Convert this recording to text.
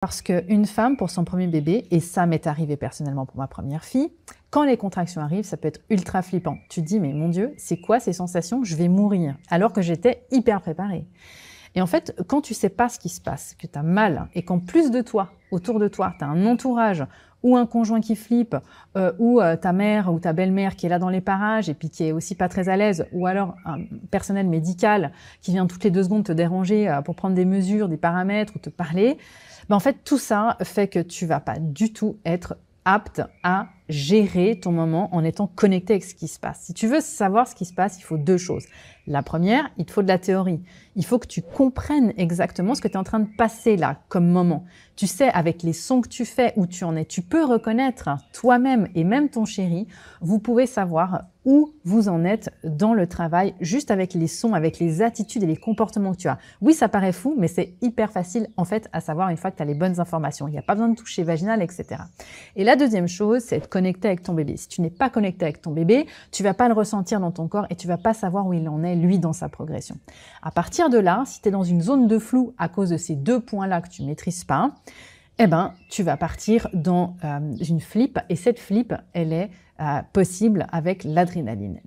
Parce qu'une femme, pour son premier bébé, et ça m'est arrivé personnellement pour ma première fille, quand les contractions arrivent, ça peut être ultra flippant. Tu te dis, mais mon Dieu, c'est quoi ces sensations? Je vais mourir. Alors que j'étais hyper préparée. Et en fait, quand tu sais pas ce qui se passe, que tu as mal, et qu'en plus de toi, autour de toi, tu as un entourage, ou un conjoint qui flippe, ou ta mère ou ta belle-mère qui est là dans les parages, et puis qui est aussi pas très à l'aise, ou alors un personnel médical qui vient toutes les 2 secondes te déranger pour prendre des mesures, des paramètres, ou te parler, ben en fait, tout ça fait que tu vas pas du tout être apte à gérer ton moment en étant connecté avec ce qui se passe. Si tu veux savoir ce qui se passe, il faut 2 choses. La première, il te faut de la théorie. Il faut que tu comprennes exactement ce que tu es en train de passer là comme moment. Tu sais, avec les sons que tu fais, où tu en es, tu peux reconnaître toi-même et même ton chéri, vous pouvez savoir où vous en êtes dans le travail, juste avec les sons, avec les attitudes et les comportements que tu as. Oui, ça paraît fou, mais c'est hyper facile en fait à savoir une fois que tu as les bonnes informations. Il n'y a pas besoin de toucher vaginal, etc. Et la deuxième chose, c'est être connecté avec ton bébé. Si tu n'es pas connecté avec ton bébé, tu vas pas le ressentir dans ton corps et tu vas pas savoir où il en est, lui, dans sa progression. À partir de là, si tu es dans une zone de flou à cause de ces 2 points-là que tu maîtrises pas, eh ben, tu vas partir dans une flip et cette flip, elle est possible avec l'adrénaline.